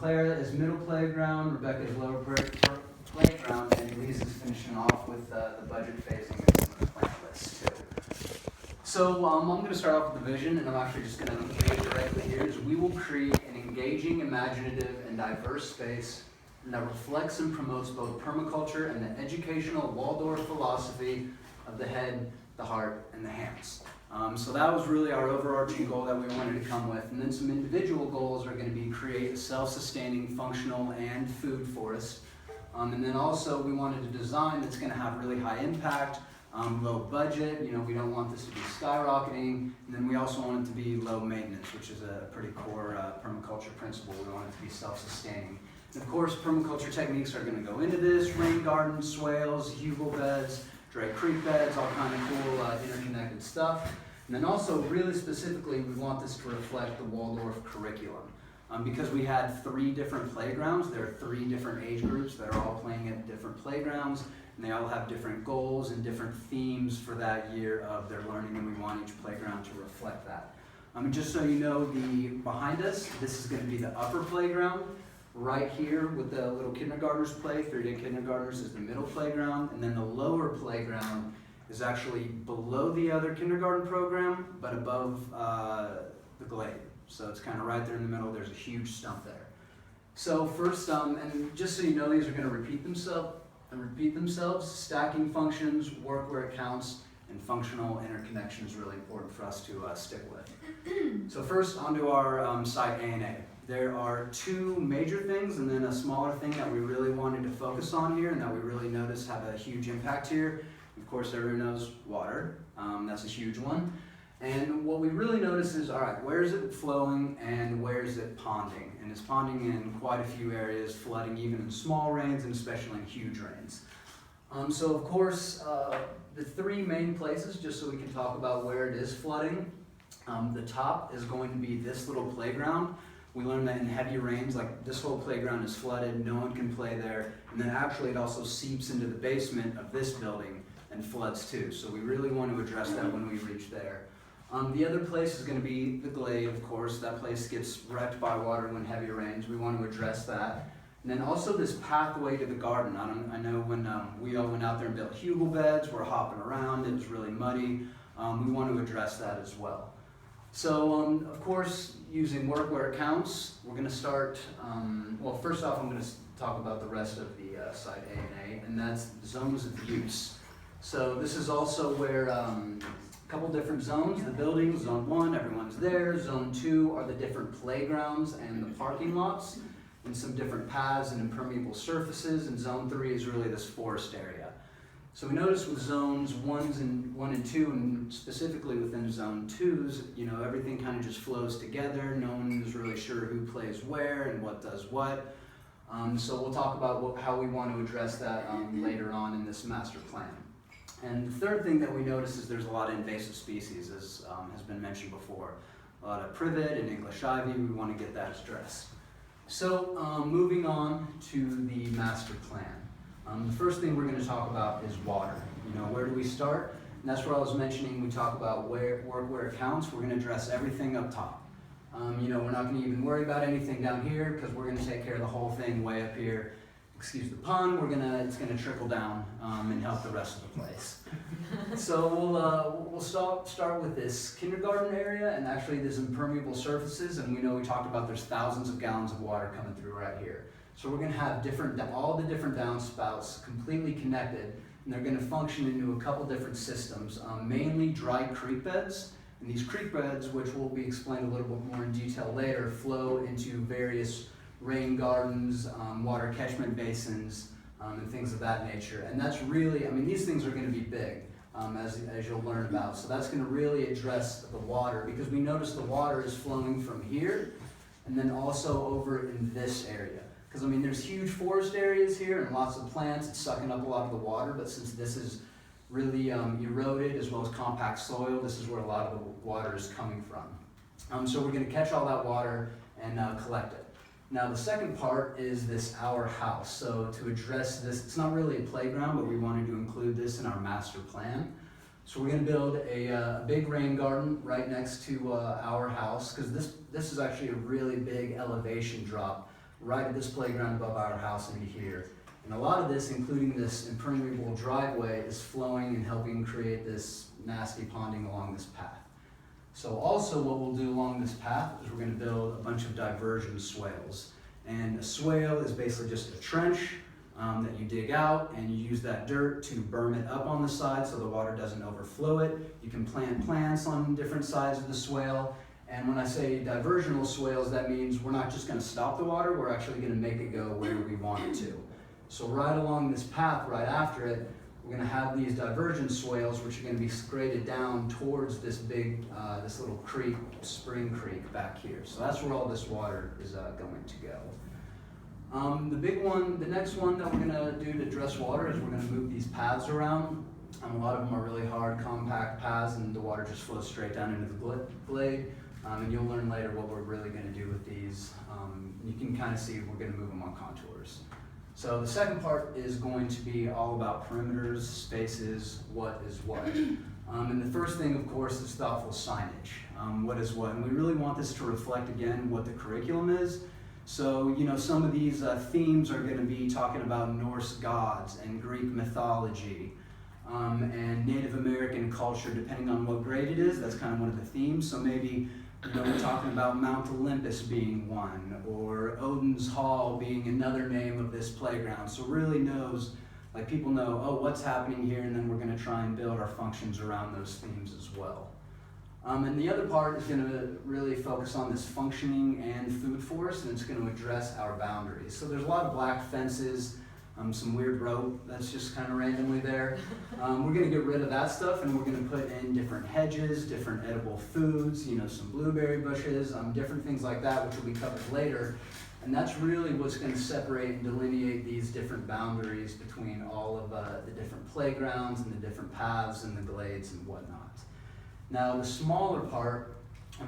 Clara is middle playground, Rebecca is lower playground, and Lisa's finishing off with the budget phasing and some of the plan lists too. So I'm going to start off with the vision, and I'm actually just going to read it directly here, is we will create an engaging, imaginative, and diverse space that reflects and promotes both permaculture and the educational Waldorf philosophy of the head, the heart, and the hands. So that was really our overarching goal that we wanted to come with. And then some individual goals are going to be create a self-sustaining, functional, and food forest. And then also we wanted a design that's going to have really high impact, low budget. We don't want this to be skyrocketing. And then we also want it to be low maintenance, which is a pretty core permaculture principle. We want it to be self-sustaining. And of course, permaculture techniques are going to go into this: rain gardens, swales, hugel beds, dry creek beds, all kind of cool interconnected stuff. And then also, really specifically, we want this to reflect the Waldorf curriculum. Because we had 3 different playgrounds, there are 3 different age groups that are all playing at different playgrounds, and they all have different goals and different themes for that year of their learning, and we want each playground to reflect that. Just so you know, behind us, this is going to be the upper playground. Right here with the little kindergartners play, 3-day kindergartners is the middle playground, and then the lower playground is actually below the other kindergarten program, but above the glade. So it's kind of right there in the middle. There's a huge stump there. So first, and just so you know, these are going to repeat themselves. Stacking functions, work where it counts, and functional interconnection is really important for us to stick with. So first, onto our site A and A. There are 2 major things and then a smaller thing that we really wanted to focus on here and that we really noticed have a huge impact here. Of course, everyone knows water. That's a huge one. And what we really notice is, all right, where is it flowing and where is it ponding? And it's ponding in quite a few areas, flooding even in small rains and especially in huge rains. So of course, the 3 main places, just so we can talk about where it is flooding. The top is going to be this little playground. We learned that in heavy rains, like this whole playground is flooded, no one can play there, and then actually it also seeps into the basement of this building and floods too. So we really want to address that when we reach there. The other place is going to be the glade, of course. That place gets wrecked by water when heavy rains. We want to address that. And then also this pathway to the garden. I know when we all went out there and built hugel beds, we're hopping around, it was really muddy. We want to address that as well. So, of course, using work where it counts, we're going to start, well, first off, I'm going to talk about the rest of the site A and A, and that's zones of use. So this is also where a couple different zones, the buildings, zone 1, everyone's there. Zone 2 are the different playgrounds and the parking lots, and some different paths and impermeable surfaces, and zone 3 is really this forest area. So we notice with zones 1 and 2, and specifically within zone 2s, everything kind of just flows together. No one is really sure who plays where and what does what. So we'll talk about how we want to address that later on in this master plan. And the third thing that we notice is there's a lot of invasive species, as has been mentioned before. A lot of privet and English ivy, we want to get that addressed. So moving on to the master plan. The first thing we're going to talk about is water. Where do we start? And that's where I was mentioning we talk about work where it counts. We're going to address everything up top. We're not going to even worry about anything down here because we're going to take care of the whole thing way up here. Excuse the pun. It's going to trickle down and help the rest of the place. So we'll start with this kindergarten area and actually there's impermeable surfaces. And we talked about there's thousands of gallons of water coming through right here. So we're going to have all the different downspouts completely connected, and they're going to function into a couple different systems, mainly dry creek beds. And these creek beds, which will be explained a little bit more in detail later, flow into various rain gardens, water catchment basins, and things of that nature. And that's really, these things are going to be big, as you'll learn about. So that's going to really address the water, because we notice the water is flowing from here, and then also over in this area. Because there's huge forest areas here and lots of plants, it's sucking up a lot of the water, but since this is really eroded as well as compact soil, this is where a lot of the water is coming from. So we're going to catch all that water and collect it. Now the second part is this our house. So to address this, it's not really a playground, but we wanted to include this in our master plan. So we're going to build a big rain garden right next to our house, because this is actually a really big elevation drop right at this playground above our house into here. And a lot of this, including this impermeable driveway, is flowing and helping create this nasty ponding along this path. So also what we'll do along this path is we're going to build a bunch of diversion swales. And a swale is basically just a trench that you dig out, and you use that dirt to berm it up on the side so the water doesn't overflow it. You can plant plants on different sides of the swale. And when I say diversional swales, that means we're not just going to stop the water, we're actually going to make it go where we want it to. So right along this path, right after it, we're going to have these diversion swales, which are going to be graded down towards this big, this little creek, spring creek back here. So that's where all this water is going to go. The next one that we're going to do to address water is we're going to move these paths around. A lot of them are really hard, compact paths, and the water just flows straight down into the glade. And you'll learn later what we're really going to do with these. You can kind of see we're going to move them on contours. So the second part is going to be all about perimeters, spaces, what is what. And the first thing, of course, is thoughtful signage. What is what? And we really want this to reflect, again, what the curriculum is. So, some of these themes are going to be talking about Norse gods and Greek mythology and Native American culture, depending on what grade it is. That's kind of one of the themes. So maybe, we're talking about Mount Olympus being one, or Odin's Hall being another name of this playground. So really people know, oh, what's happening here, and then we're going to try and build our functions around those themes as well. And the other part is going to really focus on this functioning and food forest, and it's going to address our boundaries. So there's a lot of black fences, some weird rope that's just kind of randomly there. We're going to get rid of that stuff, and we're going to put in different hedges, different edible foods, some blueberry bushes, different things like that, which will be covered later. And that's really what's going to separate and delineate these different boundaries between all of the different playgrounds and the different paths and the glades and whatnot. Now, the smaller part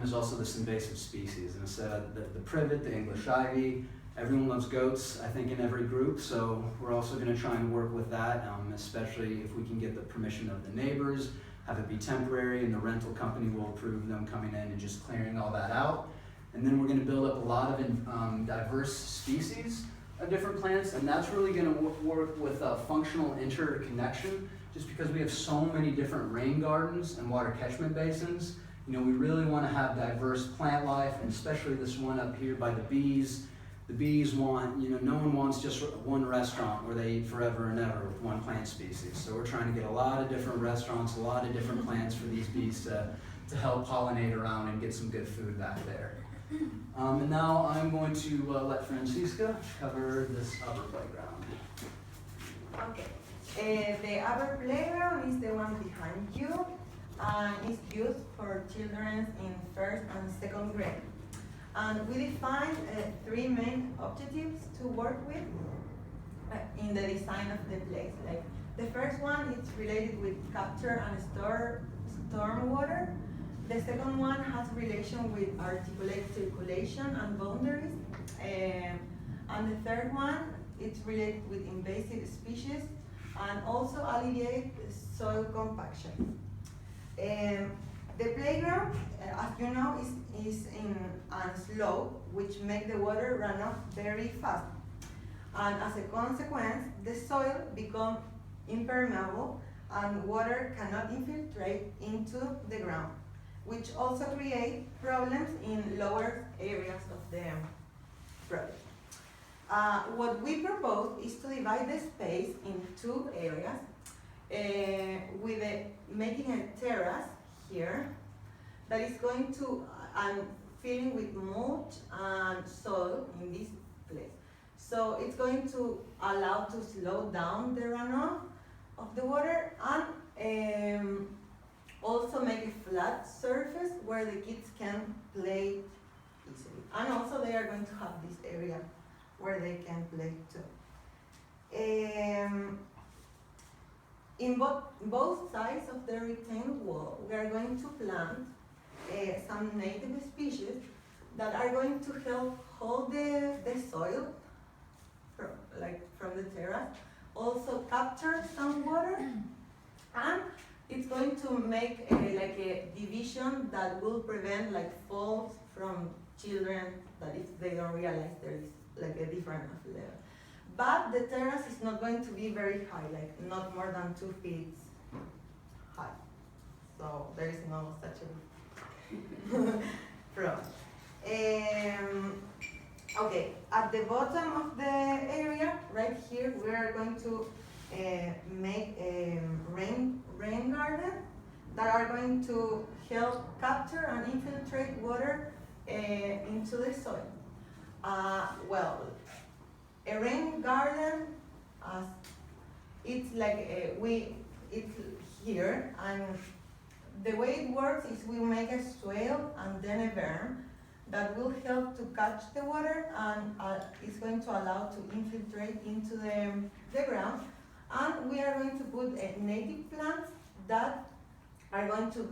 is also this invasive species. And it's the privet, the English ivy. Everyone loves goats, I think, in every group. So we're also going to try and work with that, especially if we can get the permission of the neighbors, have it be temporary, and the rental company will approve them coming in and just clearing all that out. And then we're going to build up a lot of diverse species of different plants, and that's really going to work with functional interconnection. Just because we have so many different rain gardens and water catchment basins, we really want to have diverse plant life, and especially this one up here by the bees. The bees want, no one wants just one restaurant where they eat forever and ever with one plant species. So we're trying to get a lot of different restaurants, a lot of different plants for these bees to help pollinate around and get some good food back there. And now I'm going to let Francisca cover this upper playground. Okay. The upper playground is the one behind you, and it's used for children in first and second grade. And we define 3 main objectives to work with in the design of the place. Like the first one is related with capture and store storm water. The second one has relation with articulate circulation and boundaries. And the third one is related with invasive species and also alleviate soil compaction. The playground, as you know, is in a slope, which makes the water run off very fast. And as a consequence, the soil becomes impermeable and water cannot infiltrate into the ground, which also creates problems in lower areas of the project. What we propose is to divide the space in 2 areas, making a terrace here that is going to filling with mulch and soil in this place. So it's going to allow to slow down the runoff of the water and also make a flat surface where the kids can play easily. And also they are going to have this area where they can play too. In both sides of the retaining wall, we are going to plant some native species that are going to help hold the soil from the terrace, also capture some water, and it's going to make like a division that will prevent like falls from children that if they don't realize there is like a different level. But the terrace is not going to be very high, like not more than 2 feet high. So there is no such a problem. Okay, at the bottom of the area, right here, we are going to make a rain garden that are going to help capture and infiltrate water into the soil. Well, a rain garden, it's like it's here, and the way it works is we make a swale and then a berm that will help to catch the water and is going to allow to infiltrate into the ground. And we are going to put native plants that are going to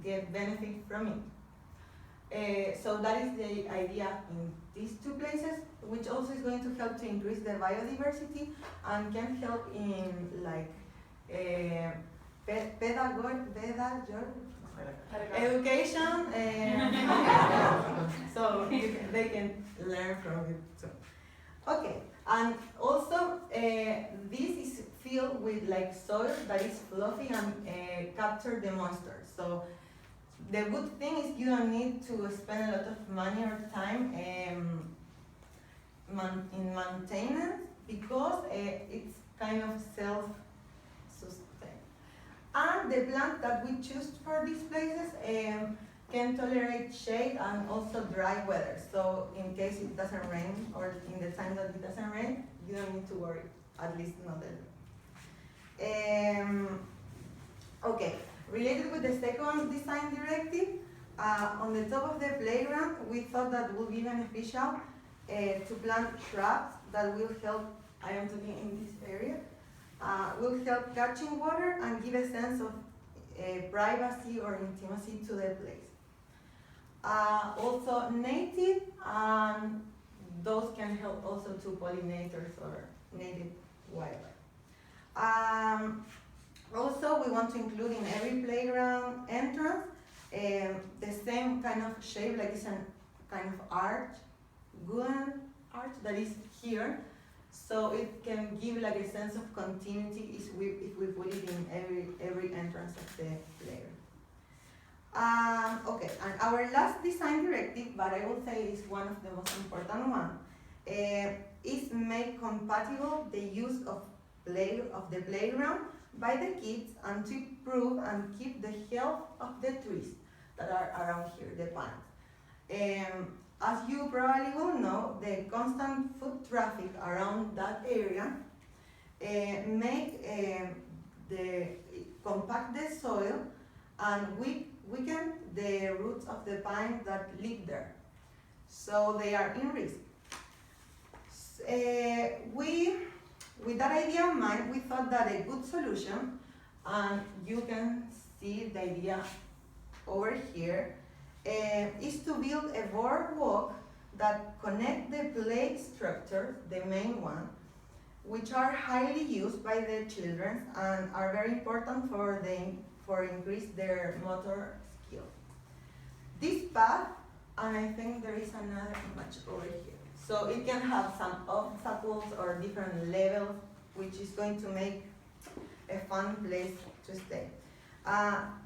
get benefit from it. So that is the idea in these 2 places, which also is going to help to increase the biodiversity and can help in like education, so they can learn from it too. Okay, and also this is filled with like soil that is fluffy and capture the moisture. So the good thing is you don't need to spend a lot of money or time in maintenance because it's kind of self-sustained. And the plants that we choose for these places can tolerate shade and also dry weather. So in case it doesn't rain or in the time that it doesn't rain, you don't need to worry, at least not that. Okay, related with the second design directive, on the top of the playground, we thought that it would be beneficial to plant shrubs that will help, I am talking in this area, will help catching water and give a sense of privacy or intimacy to the place. Also native, those can help also to pollinators or native wildlife. Also, we want to include in every playground entrance the same kind of shape, like it's a kind of arch, wooden arch that is here. So it can give like a sense of continuity if we put it in every entrance of the playground. Okay, and our last design directive, but I will say is one of the most important ones, is make compatible the use of the playground by the kids and to improve and keep the health of the trees that are around here, the pines. As you probably will know, the constant foot traffic around that area compact the soil and weaken the roots of the pine that live there. So they are in risk. With that idea in mind, we thought that a good solution, and you can see the idea over here, is to build a boardwalk that connect the play structures, the main one, which are highly used by the children and are very important for increase their motor skill. This path, and I think there is another image over here. So it can have some obstacles or different levels, which is going to make a fun place to stay.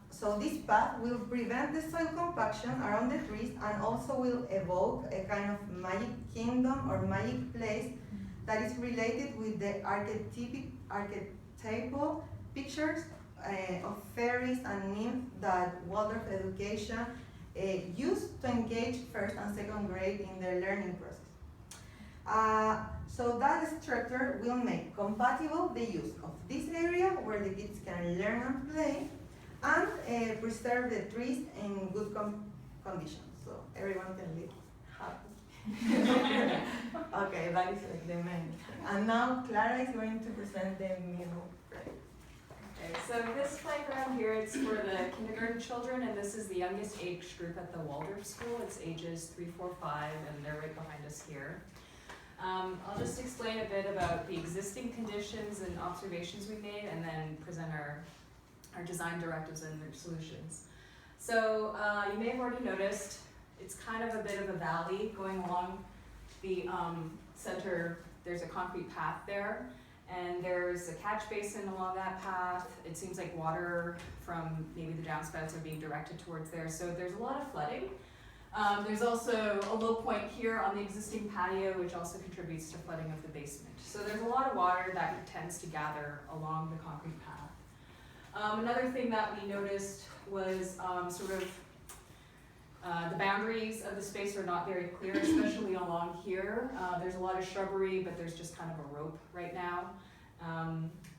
So this path will prevent the soil compaction around the trees and also will evoke a kind of magic kingdom or magic place that is related with the archetypal pictures of fairies and nymphs that Waldorf education used to engage first and second grade in their learning process. So that structure will make compatible the use of this area where the kids can learn and play and preserve the trees in good conditions, so everyone can live happy. Okay, that is like the main thing. And now Clara is going to present the middle grade. Okay, so this playground here, it's for the kindergarten children, and this is the youngest age group at the Waldorf School. It's ages 3, 4, 5, and they're right behind us here. I'll just explain a bit about the existing conditions and observations we made, and then present our our design directives and their solutions. So you may have already noticed it's kind of a bit of a valley going along the center. There's a concrete path there, and there's a catch basin along that path. It seems like water from maybe the downspouts are being directed towards there, so there's a lot of flooding. There's also a low point here on the existing patio, which also contributes to flooding of the basement. So there's a lot of water that tends to gather along the concrete path. Another thing that we noticed was the boundaries of the space are not very clear, especially along here. There's a lot of shrubbery, but there's just kind of a rope right now.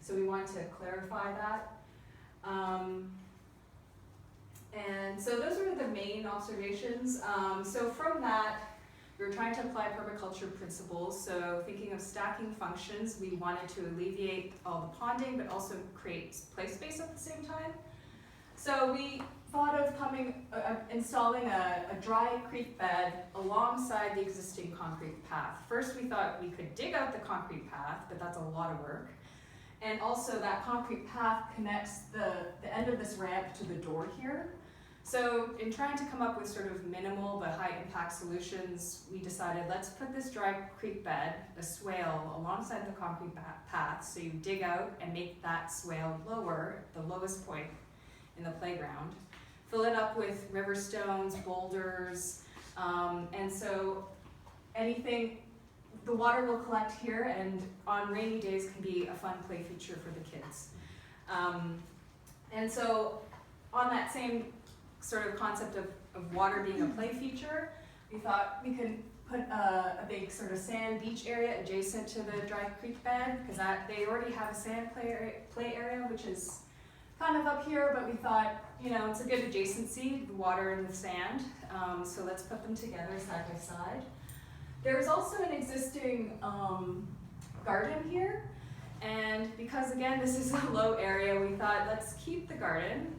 So we want to clarify that. And so those were the main observations. So from that, we were trying to apply permaculture principles. So thinking of stacking functions, we wanted to alleviate all the ponding, but also create play space at the same time. So we thought of installing a dry creek bed alongside the existing concrete path. First, we thought we could dig out the concrete path, but that's a lot of work. And also that concrete path connects the end of this ramp to the door here. So in trying to come up with sort of minimal but high impact solutions, we decided let's put this dry creek bed, a swale, alongside the concrete path. So you dig out and make that swale lower, the lowest point in the playground. Fill it up with river stones, boulders, and so the water will collect here, and on rainy days can be a fun play feature for the kids. And so on that same sort of concept of water being a play feature, we thought we could put a big sort of sand beach area adjacent to the dry creek bed, because they already have a sand play area, which is kind of up here, but we thought, it's a good adjacency, the water and the sand, so let's put them together side by side. There's also an existing garden here, and because again this is a low area, we thought let's keep the garden.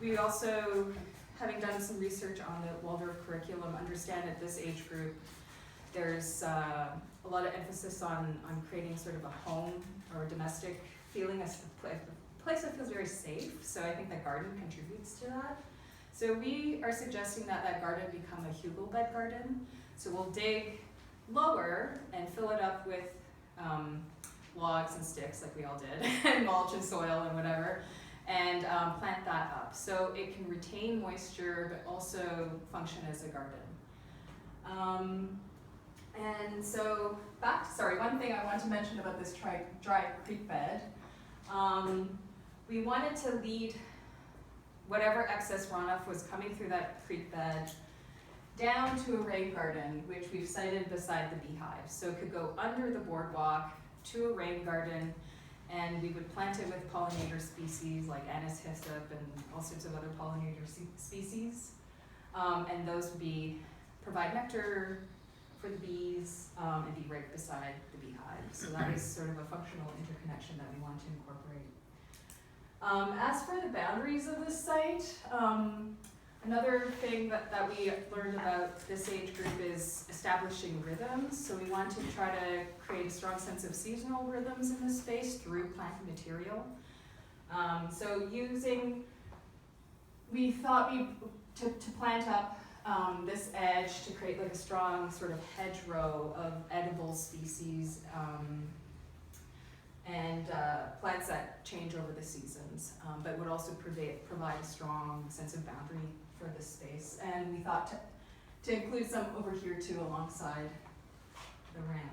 We also, having done some research on the Waldorf curriculum, understand at this age group there's a lot of emphasis on creating sort of a home or a domestic feeling, a place that feels very safe, so I think that garden contributes to that. So we are suggesting that garden become a hugel bed garden. So we'll dig lower and fill it up with logs and sticks like we all did, and mulch and soil and whatever, and plant that up. So it can retain moisture but also function as a garden. And so one thing I want to mention about this dry creek bed. We wanted to lead whatever excess runoff was coming through that creek bed down to a rain garden, which we've sited beside the beehive. So it could go under the boardwalk to a rain garden, and we would plant it with pollinator species like anise hyssop and all sorts of other pollinator species. And those would provide nectar for the bees and be right beside the beehive. So that is sort of a functional interconnection that we want to incorporate. As for the boundaries of this site, another thing that we learned about this age group is establishing rhythms. So we want to try to create a strong sense of seasonal rhythms in this space through plant material. We thought to plant up this edge to create like a strong sort of hedgerow of edible species and plants that change over the seasons, but would also provide a strong sense of boundary for this space. And we thought to include some over here too alongside the ramp.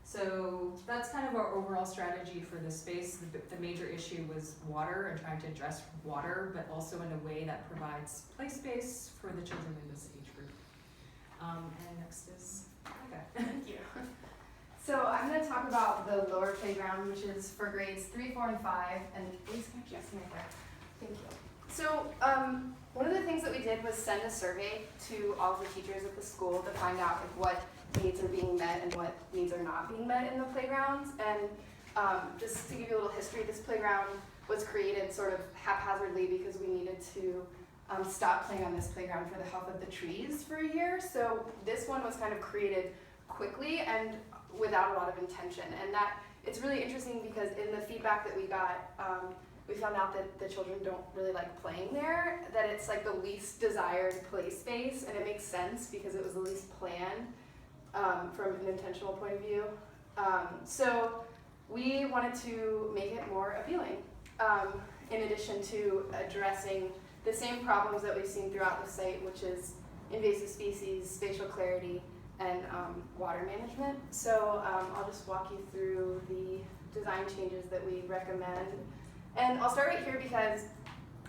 So that's kind of our overall strategy for this space. The major issue was water and trying to address water, but also in a way that provides play space for the children in this age group. And next is Becca. Thank you. So I'm going to talk about the lower playground, which is for grades 3, 4, and 5. And please can I just make that? Thank you. So one of the things that we did was send a survey to all of the teachers at the school to find out what needs are being met and what needs are not being met in the playgrounds. And just to give you a little history, this playground was created sort of haphazardly because we needed to stop playing on this playground for the health of the trees for a year. So this one was kind of created quickly and without a lot of intention. And that it's really interesting because in the feedback that we got, we found out that the children don't really like playing there, that it's like the least desired play space, and it makes sense because it was the least planned from an intentional point of view. So we wanted to make it more appealing, in addition to addressing the same problems that we've seen throughout the site, which is invasive species, spatial clarity, and water management. So I'll just walk you through the design changes that we recommend. And I'll start right here because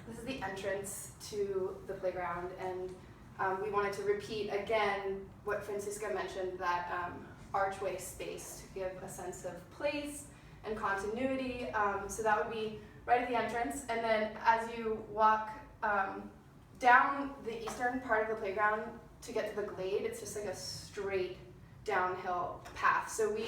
this is the entrance to the playground, and we wanted to repeat again what Francisca mentioned, that archway space to give a sense of place and continuity. So that would be right at the entrance, and then as you walk down the eastern part of the playground to get to the glade, it's just like a straight downhill path. So we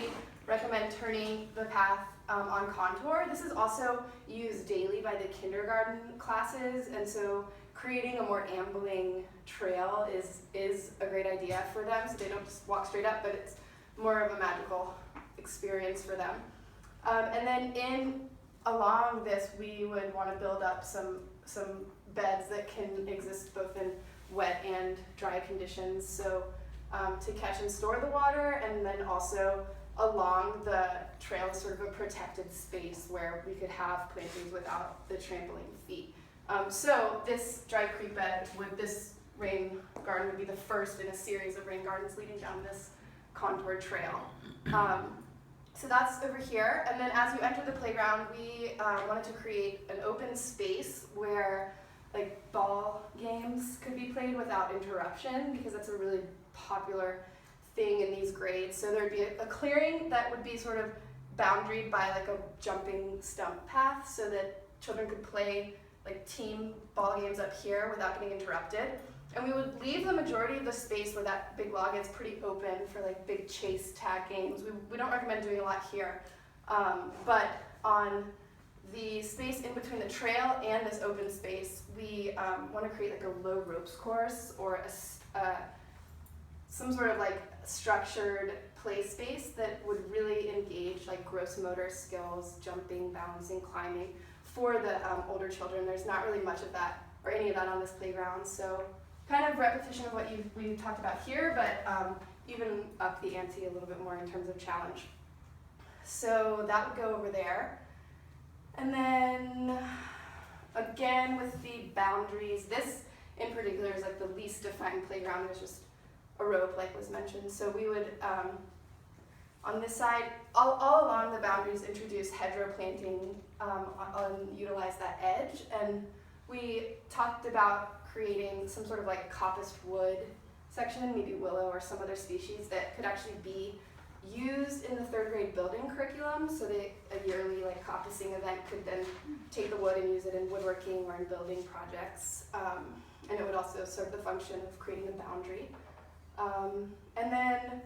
recommend turning the path on contour. This is also used daily by the kindergarten classes, and so creating a more ambling trail is a great idea for them, so they don't just walk straight up, but it's more of a magical experience for them. And then along this, we would want to build up some beds that can exist both in wet and dry conditions, so to catch and store the water, and then also along the trail is sort of a protected space where we could have plantings without the trampling feet. So this dry creek bed, this rain garden would be the first in a series of rain gardens leading down this contour trail. So that's over here, and then as you enter the playground, we wanted to create an open space where like ball games could be played without interruption, because that's a really popular thing in these grades. So there'd be a clearing that would be sort of boundaried by like a jumping stump path, so that children could play like team ball games up here without getting interrupted. And we would leave the majority of the space where that big log is pretty open for like big chase tag games. We don't recommend doing a lot here, but on the space in between the trail and this open space, we want to create like a low ropes course or some sort of like structured play space that would really engage like gross motor skills, jumping, bouncing, climbing for the older children. There's not really much of that or any of that on this playground, so kind of repetition of what we talked about here, but even up the ante a little bit more in terms of challenge. So that would go over there. And then again with the boundaries, this in particular is like the least defined playground. There's just a rope like was mentioned. So we would, on this side, all along the boundaries, introduce hedgerow planting and utilize that edge. And we talked about creating some sort of like coppiced wood section, maybe willow or some other species that could actually be used in the third grade building curriculum, so that a yearly like coppicing event could then take the wood and use it in woodworking or in building projects. And it would also serve the function of creating a boundary. And then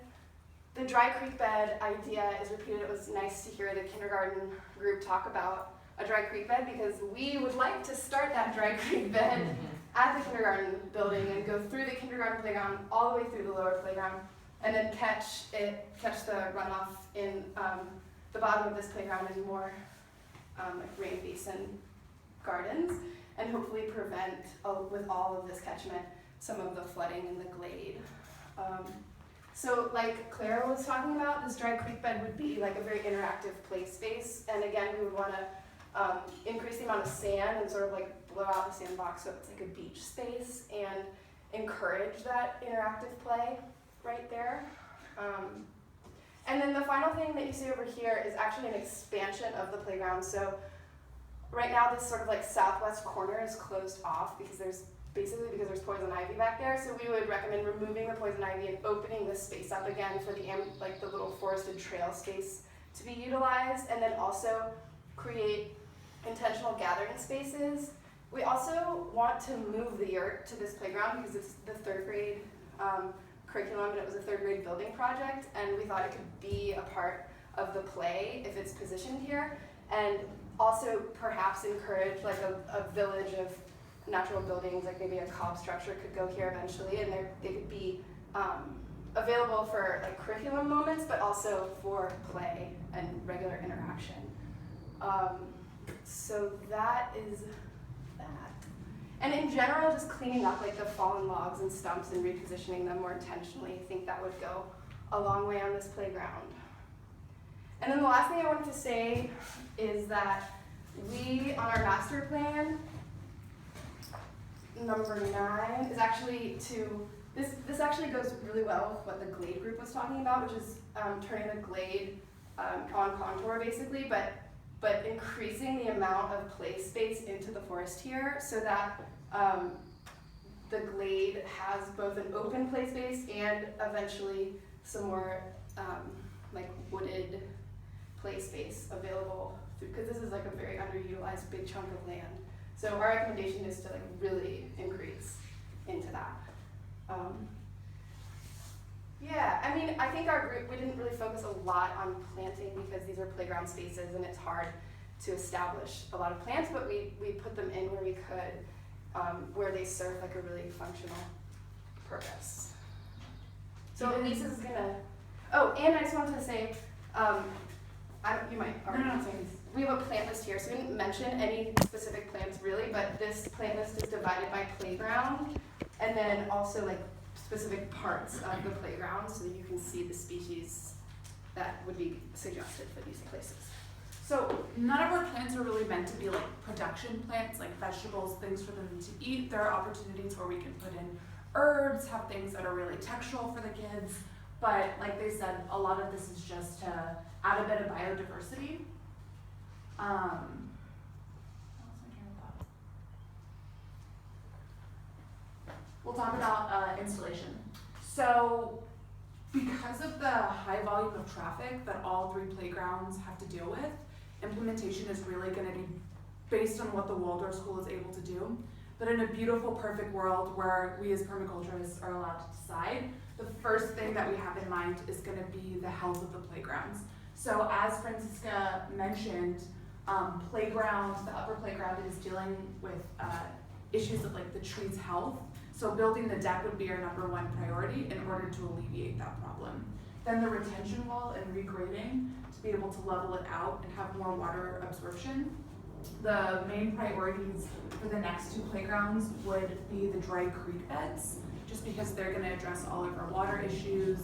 the dry creek bed idea is repeated. It was nice to hear the kindergarten group talk about a dry creek bed, because we would like to start that dry creek bed at the kindergarten building and go through the kindergarten playground all the way through the lower playground, and then catch the runoff in the bottom of this playground in more like rain basin gardens, and hopefully prevent, with all of this catchment, some of the flooding in the glade. So like Clara was talking about, this dry creek bed would be like a very interactive play space, and again we would want to increase the amount of sand and sort of like blow out the sandbox so it's like a beach space, and encourage that interactive play right there. And then the final thing that you see over here is actually an expansion of the playground. So right now this sort of like southwest corner is closed off because there's poison ivy back there. So we would recommend removing the poison ivy and opening this space up again for the little forested trail space to be utilized, and then also create intentional gathering spaces. We also want to move the yurt to this playground because it's the third grade curriculum, and it was a third grade building project, and we thought it could be a part of the play if it's positioned here, and also perhaps encourage like a village of natural buildings, like maybe a cob structure could go here eventually, and they could be available for like curriculum moments, but also for play and regular interaction. So that is that. And in general, just cleaning up like the fallen logs and stumps and repositioning them more intentionally, I think that would go a long way on this playground. And then the last thing I wanted to say is that we, on our master plan, number 9 is actually to, this actually goes really well with what the Glade group was talking about, which is turning the Glade on contour basically, but increasing the amount of play space into the forest here so that the Glade has both an open play space and eventually some more like wooded play space available, because this is like a very underutilized big chunk of land. So our recommendation is to like really increase into that. Yeah, I mean, I think our group, we didn't really focus a lot on planting because these are playground spaces and it's hard to establish a lot of plants, but we put them in where we could, where they serve like a really functional purpose. So Elise is gonna, oh, and I just wanted to say, you might already know things. We have a plant list here, so we didn't mention any specific plants really, but this plant list is divided by playground, and then also like specific parts of the playground so that you can see the species that would be suggested for these places. So none of our plants are really meant to be like production plants, like vegetables, things for them to eat. There are opportunities where we can put in herbs, have things that are really textural for the kids. But like they said, a lot of this is just to add a bit of biodiversity. What else am I hearing about? We'll talk about installation. So because of the high volume of traffic that all 3 playgrounds have to deal with, implementation is really going to be based on what the Waldorf School is able to do. But in a beautiful, perfect world where we as permaculturists are allowed to decide, the first thing that we have in mind is going to be the health of the playgrounds. So as Francisca mentioned, the upper playground is dealing with issues of like the tree's health. So building the deck would be our number 1 priority in order to alleviate that problem. Then the retention wall and regrading to be able to level it out and have more water absorption. The main priorities for the next 2 playgrounds would be the dry creek beds, just because they're going to address all of our water issues,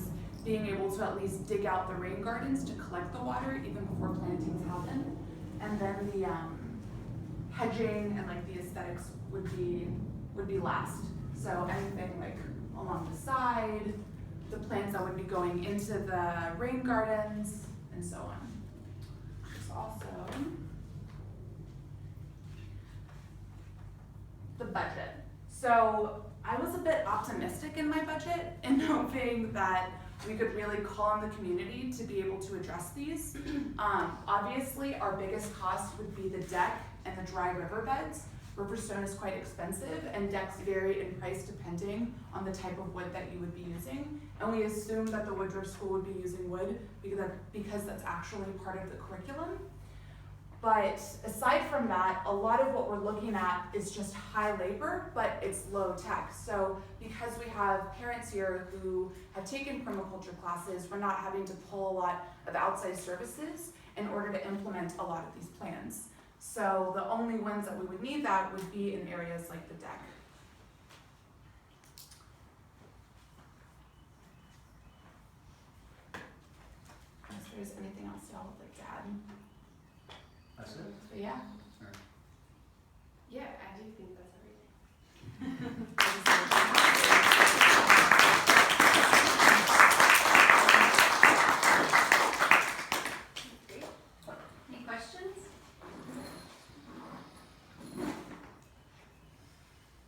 being able to at least dig out the rain gardens to collect the water even before plantings happen. And then the hedging and like the aesthetics would be last. So anything like along the side, the plants that would be going into the rain gardens, and so on. There's also the budget. So I was a bit optimistic in my budget in hoping that we could really call on the community to be able to address these. Obviously, our biggest cost would be the deck and the dry riverbeds. Riverstone is quite expensive, and decks vary in price depending on the type of wood that you would be using. And we assume that the Woodruff School would be using wood because that's actually part of the curriculum. But aside from that, a lot of what we're looking at is just high labor, but it's low tech. So because we have parents here who have taken permaculture classes, we're not having to pull a lot of outside services in order to implement a lot of these plans. So the only ones that we would need that would be in areas like the deck. Unless there's anything else y'all would like to add. That's it? But yeah. Alright. Yeah, I do think that's everything. Any questions?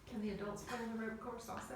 Can the adults put in the rope course also?